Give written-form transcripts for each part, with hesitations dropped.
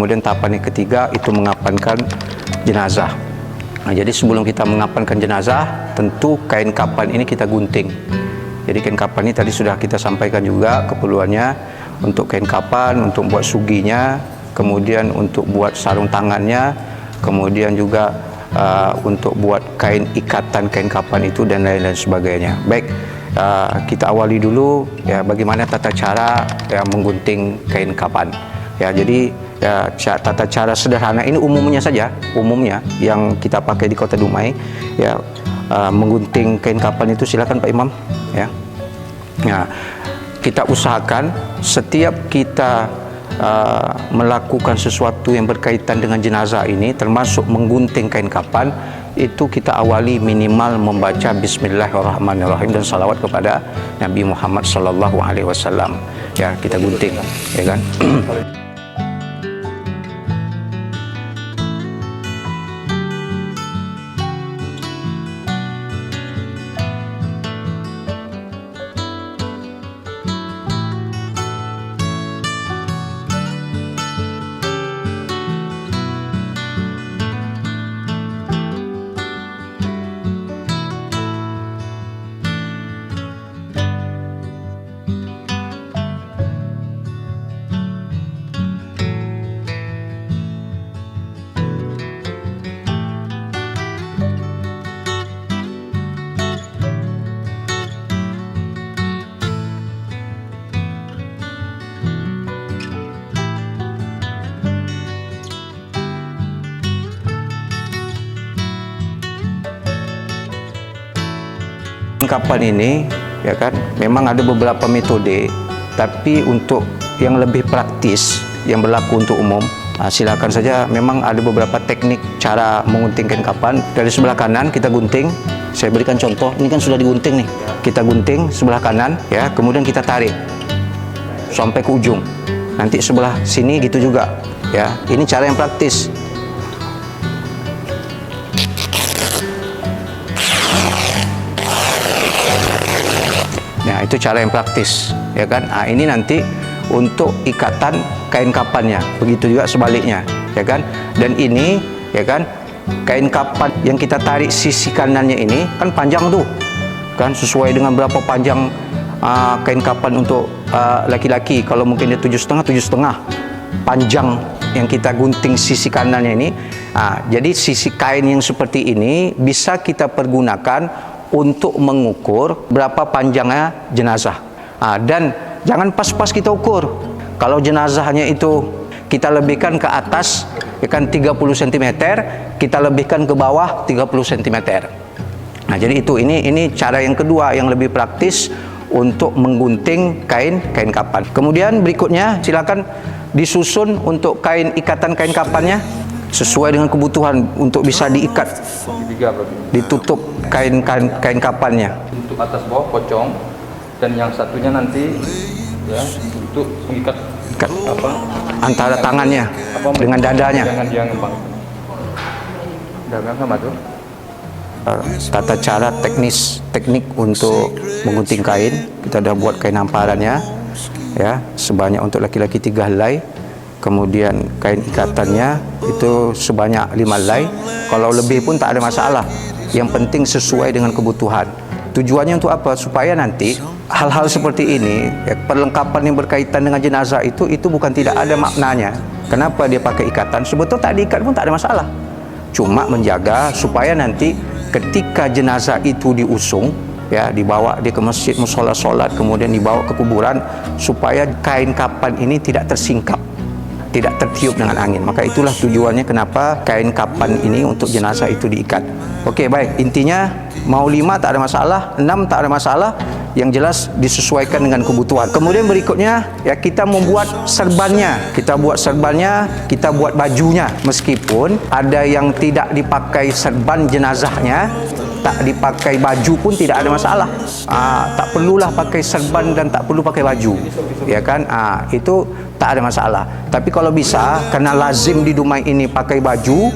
Kemudian tahapan yang ketiga itu mengapankan jenazah. Nah, jadi sebelum kita mengapankan jenazah, tentu kain kapan ini kita gunting. Jadi kain kapan ini tadi sudah kita sampaikan juga keperluannya untuk kain kapan, untuk buat suginya, kemudian untuk buat sarung tangannya, kemudian juga untuk buat kain ikatan kain kapan itu dan lain-lain sebagainya. Baik, kita awali dulu ya bagaimana tata cara ya menggunting kain kapan. Ya, jadi ya, tata cara sederhana ini umumnya saja, umumnya yang kita pakai di Kota Dumai ya, menggunting kain kapan itu silakan Pak Imam ya. Nah, kita usahakan setiap kita melakukan sesuatu yang berkaitan dengan jenazah ini, termasuk menggunting kain kapan, itu kita awali minimal membaca Bismillahirrahmanirrahim dan salawat kepada Nabi Muhammad SAW. Ya, kita gunting, ya kan? Kapan ini ya kan memang ada beberapa metode, tapi untuk yang lebih praktis yang berlaku untuk umum, silakan saja. Memang ada beberapa teknik cara mengunting kain kapan. Dari sebelah kanan kita gunting, saya berikan contoh, ini kan sudah digunting nih, kita gunting sebelah kanan ya, kemudian kita tarik sampai ke ujung, nanti sebelah sini gitu juga ya. Ini cara yang praktis. Nah, itu cara yang praktis, ya kan? Nah, ini nanti untuk ikatan kain kapannya, begitu juga sebaliknya, ya kan? Dan ini, ya kan, kain kapan yang kita tarik sisi kanannya ini kan panjang tuh, kan? Sesuai dengan berapa panjang kain kapan untuk laki-laki. Kalau mungkin dia 7,5 panjang yang kita gunting sisi kanannya ini. Jadi sisi kain yang seperti ini bisa kita pergunakan untuk mengukur berapa panjangnya jenazah. Dan jangan pas-pas kita ukur. Kalau jenazahnya itu kita lebihkan ke atas, ya kan 30 cm, kita lebihkan ke bawah 30 cm. Nah, jadi itu ini cara yang kedua yang lebih praktis untuk menggunting kain kapan. Kemudian berikutnya silakan disusun untuk ikatan kain kapannya sesuai dengan kebutuhan untuk bisa diikat, ditutup kain kapannya. Untuk atas bawah pocong, dan yang satunya nanti ya untuk mengikat antara tangannya dengan dadanya. Jangan bang. Dagang sama tuh. Tata cara teknik untuk menggunting kain, kita sudah buat kain hamparannya ya, sebanyak untuk laki-laki 3 helai. Kemudian kain ikatannya itu sebanyak 5 helai. Kalau lebih pun tak ada masalah. Yang penting sesuai dengan kebutuhan. Tujuannya untuk apa? Supaya nanti hal-hal seperti ini, ya, perlengkapan yang berkaitan dengan jenazah itu bukan tidak ada maknanya. Kenapa dia pakai ikatan? Sebetulnya tak diikat pun tak ada masalah. Cuma menjaga supaya nanti ketika jenazah itu diusung, ya, dibawa dia ke masjid, musola solat, kemudian dibawa ke kuburan, supaya kain kapan ini tidak tersingkap, tidak tertiup dengan angin. Maka itulah tujuannya kenapa kain kapan ini untuk jenazah itu diikat. Oke, baik. Intinya mau 5 tak ada masalah, 6 tak ada masalah. Yang jelas disesuaikan dengan kebutuhan. Kemudian berikutnya ya kita membuat serbannya. Kita buat serbannya, kita buat bajunya. Meskipun ada yang tidak dipakai serban jenazahnya, tak dipakai baju pun tidak ada masalah. Tak perlulah pakai serban dan tak perlu pakai baju, ya kan? Itu tak ada masalah. Tapi kalau bisa, karena lazim di Dumai ini pakai baju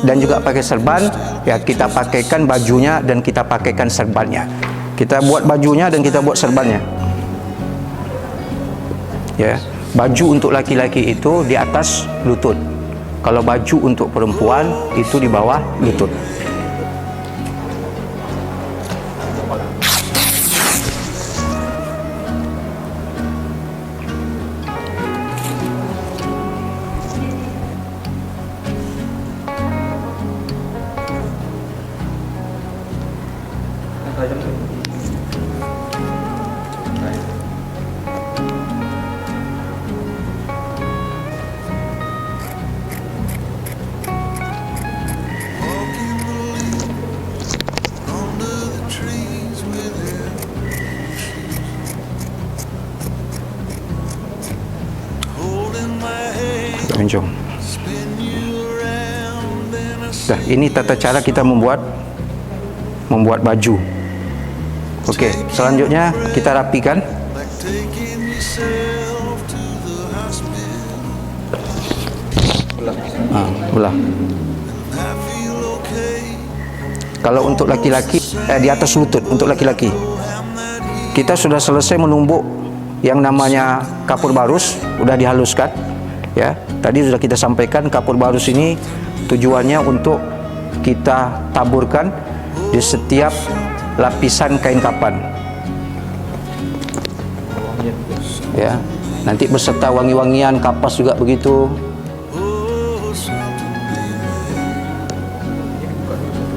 dan juga pakai serban, ya kita pakaikan bajunya dan kita pakaikan serbannya. Kita buat bajunya dan kita buat serbannya. Ya, Baju untuk laki-laki itu di atas lutut. Kalau baju untuk perempuan itu di bawah lutut. Jom. Dah, ini tata cara kita membuat baju. Okey, selanjutnya kita rapikan. Belah. Kalau untuk laki-laki di atas lutut untuk laki-laki. Kita sudah selesai menumbuk yang namanya kapur barus, sudah dihaluskan. Ya, tadi sudah kita sampaikan kapur barus ini tujuannya untuk kita taburkan di setiap lapisan kain kapan. Ya, nanti beserta wangi-wangian, kapas juga begitu.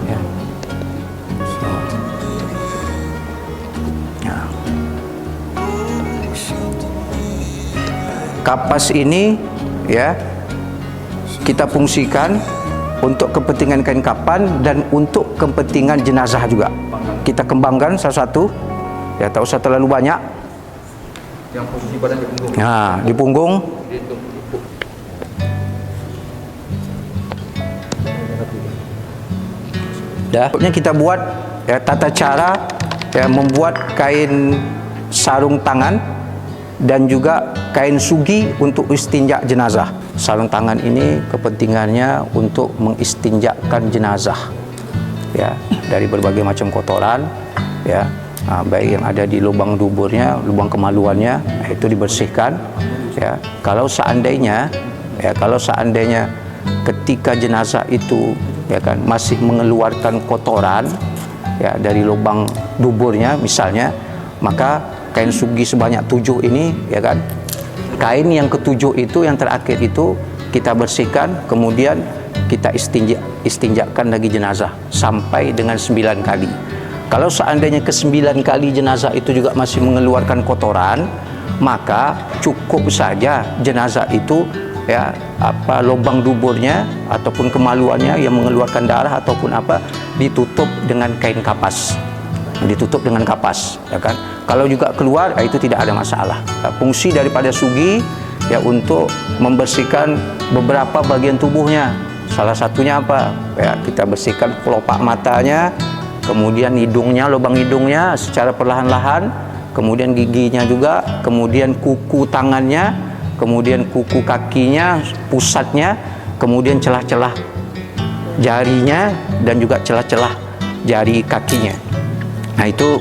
Ya. Kapas ini ya kita fungsikan untuk kepentingan kain kapan dan untuk kepentingan jenazah juga. Kita kembangkan satu-satu, ya tak usah terlalu banyak. Yang fungsi badan di punggung. Nah, di punggung. Dah. Kita buat ya, tata cara ya, membuat kain sarung tangan dan juga kain sugi untuk istinja jenazah. Sarung tangan ini kepentingannya untuk mengistinjakan jenazah ya dari berbagai macam kotoran ya, baik yang ada di lubang duburnya, lubang kemaluannya, itu dibersihkan ya. Kalau seandainya ketika jenazah itu ya kan masih mengeluarkan kotoran ya dari lubang duburnya misalnya, maka kain sugi sebanyak 7 ini ya kan, kain yang ke-7 itu, yang terakhir itu kita bersihkan, kemudian kita istinjakan lagi jenazah sampai dengan 9 kali. Kalau seandainya ke-9 kali jenazah itu juga masih mengeluarkan kotoran, maka cukup saja jenazah itu ya lubang duburnya ataupun kemaluannya yang mengeluarkan darah ataupun ditutup dengan kain kapas. Ditutup dengan kapas ya kan. Kalau juga keluar itu tidak ada masalah. Fungsi daripada sugi ya untuk membersihkan beberapa bagian tubuhnya. Salah satunya ya, kita bersihkan kelopak matanya, kemudian hidungnya, lubang hidungnya secara perlahan-lahan, kemudian giginya juga, kemudian kuku tangannya, kemudian kuku kakinya, pusatnya, kemudian celah-celah jarinya dan juga celah-celah jari kakinya. Nah, itu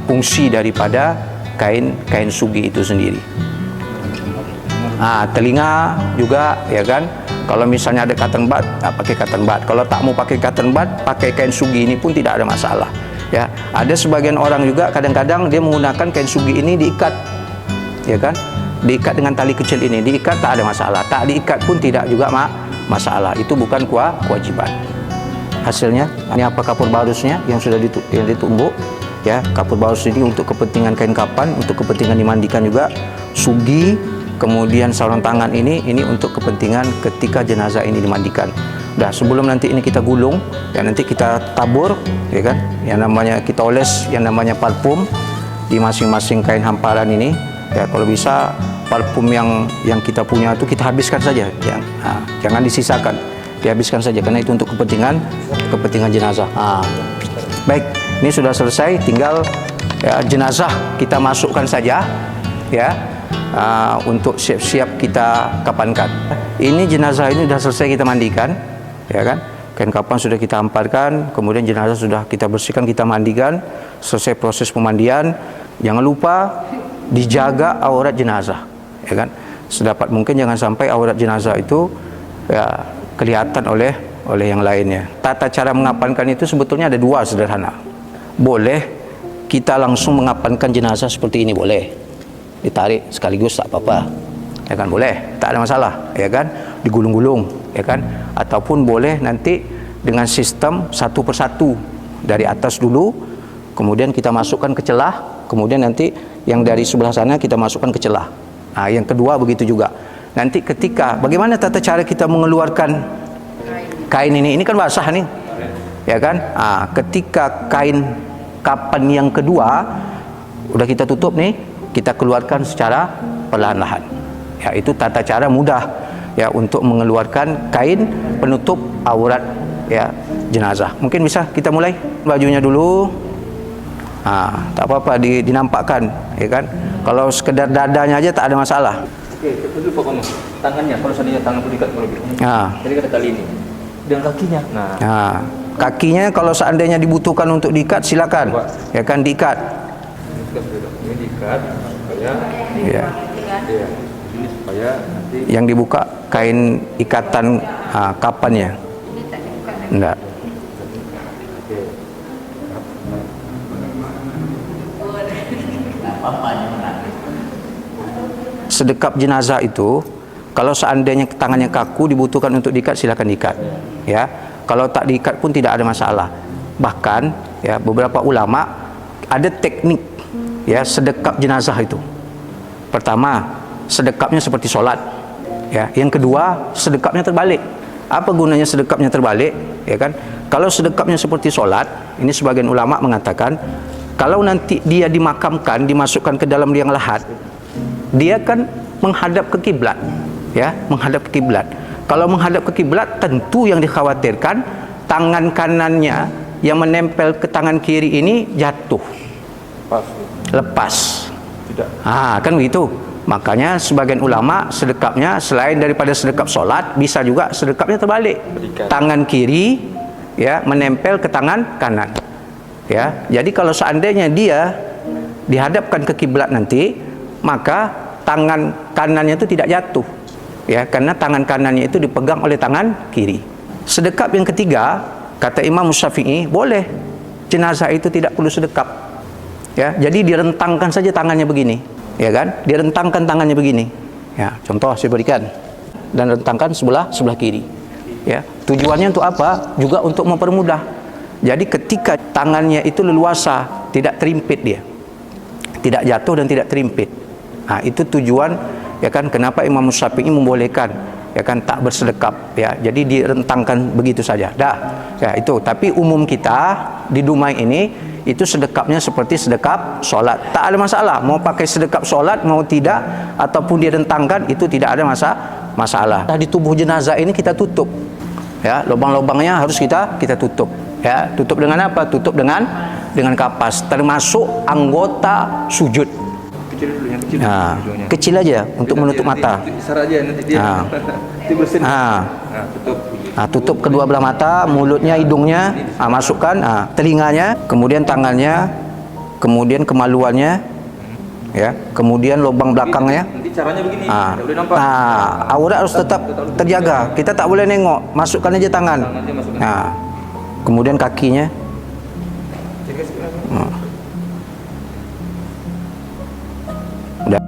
fungsi daripada kain sugi itu sendiri. Telinga juga ya kan. Kalau misalnya ada cotton bud, pakai cotton bud. Kalau tak mau pakai cotton bud, pakai kain sugi ini pun tidak ada masalah. Ya, ada sebagian orang juga kadang-kadang dia menggunakan kain sugi ini diikat, ya kan? Diikat dengan tali kecil ini, diikat tak ada masalah. Tak diikat pun tidak juga masalah. Itu bukan kewajiban. Hasilnya ini kapur barusnya yang sudah ditumbuk ya. Kapur barus ini untuk kepentingan kain kapan, untuk kepentingan dimandikan juga. Sugi, kemudian sarung tangan ini untuk kepentingan ketika jenazah ini dimandikan. Dah, sebelum nanti ini kita gulung ya, nanti kita tabur ya kan, yang namanya kita oles yang namanya parfum di masing-masing kain hamparan ini ya. Kalau bisa parfum yang kita punya itu kita habiskan saja, jangan disisakan, dihabiskan saja karena itu untuk kepentingan jenazah. Baik, ini sudah selesai, tinggal ya, jenazah kita masukkan saja ya, untuk siap-siap kita kapankan. Ini jenazah ini sudah selesai kita mandikan ya kan, kain kapan sudah kita hamparkan, kemudian jenazah sudah kita bersihkan, kita mandikan. Selesai proses pemandian, jangan lupa dijaga aurat jenazah ya kan. sedapat mungkin jangan sampai aurat jenazah itu ya kelihatan oleh yang lainnya. Tata cara mengapankan itu sebetulnya ada dua sederhana. Boleh kita langsung mengapankan jenazah seperti ini, boleh ditarik sekaligus tak apa-apa, ya kan, boleh, tak ada masalah, ya kan, digulung-gulung, ya kan, ataupun boleh nanti dengan sistem satu persatu dari atas dulu, kemudian kita masukkan ke celah, kemudian nanti yang dari sebelah sana kita masukkan ke celah. Nah, yang kedua begitu juga. Nanti ketika bagaimana tata cara kita mengeluarkan kain ini kan basah nih, ya kan? Ketika kain kapan yang kedua udah kita tutup nih, kita keluarkan secara perlahan-lahan. Ya, itu tata cara mudah ya untuk mengeluarkan kain penutup aurat ya jenazah. Mungkin bisa kita mulai bajunya dulu. Tak apa-apa dinampakkan, ya kan? Kalau sekedar dadanya aja tak ada masalah. Oke, dulu Pak Kono. Tangannya, kalau seandainya tangan itu diikat lebih. Jadi kata kali ini. Dan kakinya. Kakinya kalau seandainya dibutuhkan untuk diikat silakan. Ya kan, diikat. Ini diikat supaya ya. Ini supaya nanti yang dibuka kain ikatan kapannya. Enggak. Sedekap jenazah itu kalau seandainya tangannya kaku dibutuhkan untuk diikat silakan diikat, ya. Kalau tak diikat pun tidak ada masalah. Bahkan ya beberapa ulama ada teknik ya sedekap jenazah itu. Pertama, sedekapnya seperti sholat, ya. Yang kedua, sedekapnya terbalik. Apa gunanya sedekapnya terbalik, ya kan? Kalau sedekapnya seperti sholat, ini sebagian ulama mengatakan kalau nanti dia dimakamkan, dimasukkan ke dalam liang lahat, dia kan menghadap ke kiblat, ya, menghadap ke kiblat. Kalau menghadap ke kiblat, tentu yang dikhawatirkan tangan kanannya yang menempel ke tangan kiri ini jatuh, lepas. tidak. Kan begitu. Makanya sebagian ulama sedekapnya selain daripada sedekap solat, bisa juga sedekapnya terbalik. Tangan kiri ya menempel ke tangan kanan. Ya, jadi kalau seandainya dia dihadapkan ke kiblat nanti, maka tangan kanannya itu tidak jatuh, ya, karena tangan kanannya itu dipegang oleh tangan kiri. Sedekap yang ketiga, kata Imam Syafi'i, boleh jenazah itu tidak perlu sedekap, ya, jadi direntangkan saja tangannya begini, ya kan, direntangkan tangannya begini, ya, contoh saya berikan, dan rentangkan sebelah kiri, ya, tujuannya untuk apa? Juga untuk mempermudah. Jadi ketika tangannya itu leluasa, tidak terimpit dia, tidak jatuh dan tidak terimpit. Itu tujuan, ya kan, kenapa Imam Syafi'i membolehkan, ya kan, tak bersedekap, ya. Jadi direntangkan begitu saja. Ya itu. Tapi umum kita di Dumai ini itu sedekapnya seperti sedekap solat. Tak ada masalah. Mau pakai sedekap solat mau tidak, ataupun direntangkan itu tidak ada masalah. Di tubuh jenazah ini kita tutup. Ya, lubang-lubangnya harus kita tutup. Ya, tutup dengan apa? Tutup dengan kapas, termasuk anggota sujud. Kecil dulu, yang kecil. Kecil aja untuk menutup mata. Besar aja nanti dia. Itu bersin. Tutup. Tutup kedua belah mata, mulutnya, hidungnya, masukkan, telinganya, kemudian tangannya, kemudian kemaluannya, ya, kemudian lubang belakangnya. Nanti caranya begini, tidak boleh nampak. Aurat harus tetap terjaga. Kita tak boleh nengok, masukkan aja tangan. Kemudian kakinya. Udah.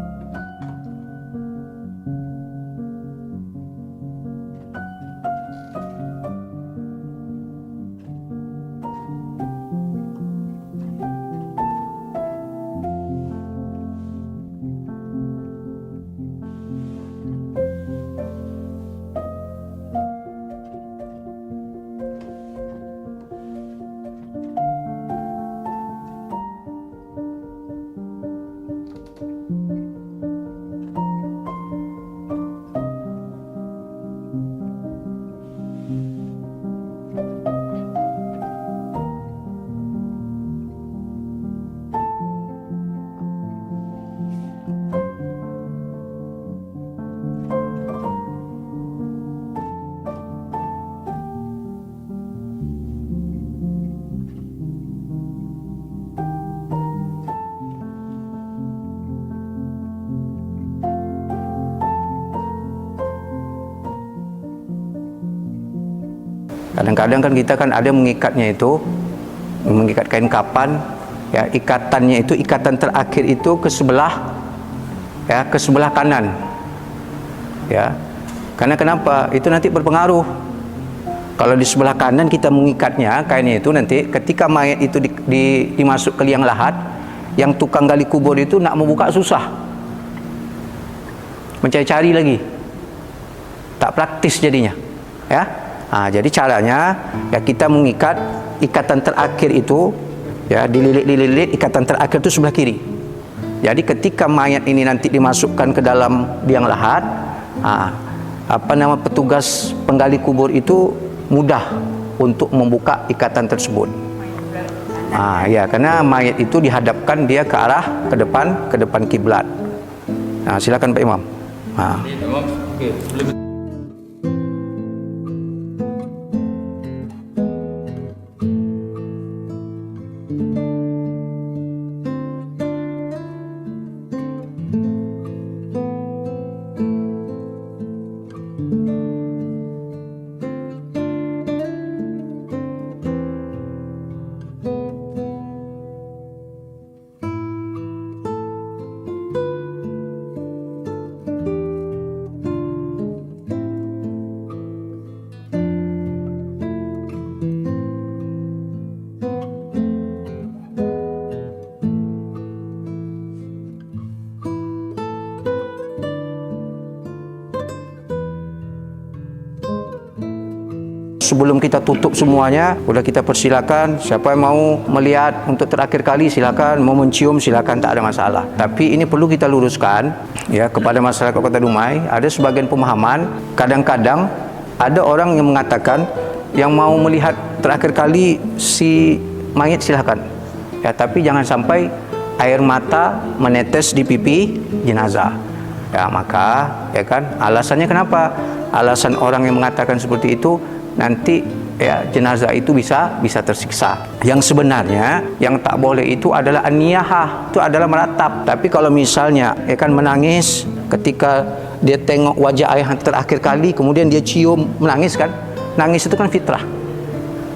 Kadang-kadang kan kita kan ada mengikatnya itu, mengikat kain kapan, ya ikatannya itu ikatan terakhir itu ke sebelah, ya ke sebelah kanan, ya. Karena kenapa? Itu nanti berpengaruh. Kalau di sebelah kanan kita mengikatnya kainnya itu, nanti ketika mayat itu dimasuk ke liang lahat, yang tukang gali kubur itu nak membuka susah, mencari-cari lagi, tak praktis jadinya, ya. Jadi caranya ya kita mengikat ikatan terakhir itu, ya dililit ikatan terakhir itu sebelah kiri. Jadi ketika mayat ini nanti dimasukkan ke dalam liang lahat, petugas penggali kubur itu mudah untuk membuka ikatan tersebut. Ya, karena mayat itu dihadapkan dia ke arah ke depan kiblat. Silakan Pak Imam. Imam, okey. Sebelum kita tutup semuanya, sudah kita persilakan siapa yang mau melihat untuk terakhir kali silakan, mau mencium silakan, tak ada masalah. Tapi ini perlu kita luruskan ya kepada masyarakat Kota Dumai. Ada sebagian pemahaman, kadang-kadang ada orang yang mengatakan yang mau melihat terakhir kali si mayit silakan. Ya, tapi jangan sampai air mata menetes di pipi jenazah. Ya, maka ya kan alasannya kenapa? Alasan orang yang mengatakan seperti itu, nanti ya jenazah itu bisa tersiksa. Yang sebenarnya yang tak boleh itu adalah an-niyahah, itu adalah meratap. Tapi kalau misalnya ya kan menangis ketika dia tengok wajah ayah terakhir kali, kemudian dia cium, menangis kan? Nangis itu kan fitrah.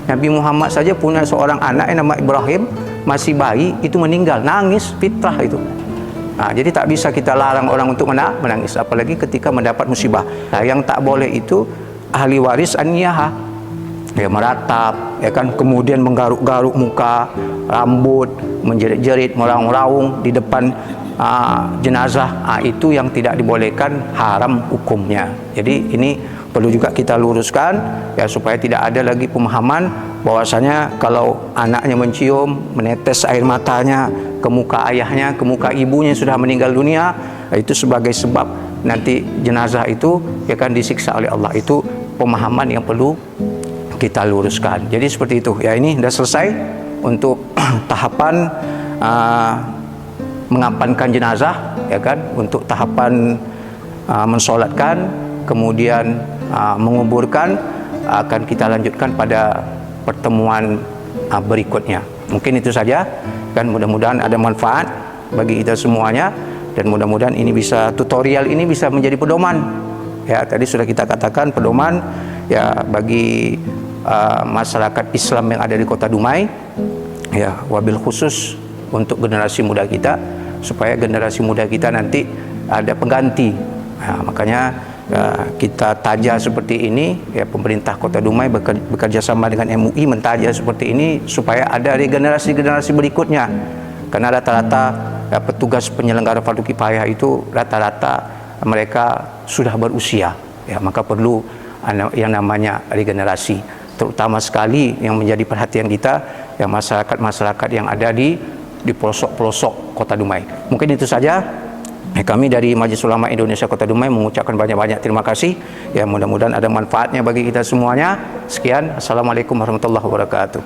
Nabi Muhammad saja punya seorang anak yang nama Ibrahim, masih bayi, itu meninggal, nangis, fitrah itu. Jadi tak bisa kita larang orang untuk menangis, apalagi ketika mendapat musibah. Yang tak boleh itu ahli waris an-niyahah, ya meratap, ya kan, kemudian menggaruk-garuk muka, rambut, menjerit-jerit, meraung-raung di depan jenazah. Itu yang tidak dibolehkan, haram hukumnya. Jadi ini perlu juga kita luruskan ya, supaya tidak ada lagi pemahaman bahwasanya kalau anaknya mencium, menetes air matanya ke muka ayahnya, ke muka ibunya yang sudah meninggal dunia, itu sebagai sebab nanti jenazah itu ya kan disiksa oleh Allah. Itu pemahaman yang perlu kita luruskan. Jadi seperti itu ya. Ini sudah selesai untuk tahapan mengapankan jenazah ya kan, untuk tahapan mensolatkan, kemudian menguburkan, akan kita lanjutkan pada pertemuan berikutnya. Mungkin itu saja kan, mudah-mudahan ada manfaat bagi kita semuanya, dan mudah-mudahan ini bisa, tutorial ini bisa menjadi pedoman ya. Tadi sudah kita katakan pedoman ya bagi masyarakat Islam yang ada di Kota Dumai ya, wabil khusus untuk generasi muda kita, supaya generasi muda kita nanti ada pengganti. Makanya kita taja seperti ini ya, pemerintah Kota Dumai bekerja sama dengan MUI mentaja seperti ini supaya ada regenerasi-generasi berikutnya. Karena rata-rata petugas penyelenggara fardu kifayah itu rata-rata mereka sudah berusia ya, maka perlu yang namanya regenerasi, terutama sekali yang menjadi perhatian kita ya, masyarakat yang ada di pelosok-pelosok Kota Dumai. Mungkin itu saja. Kami dari Majelis Ulama Indonesia Kota Dumai mengucapkan banyak-banyak terima kasih ya, mudah-mudahan ada manfaatnya bagi kita semuanya. Sekian, assalamualaikum warahmatullahi wabarakatuh.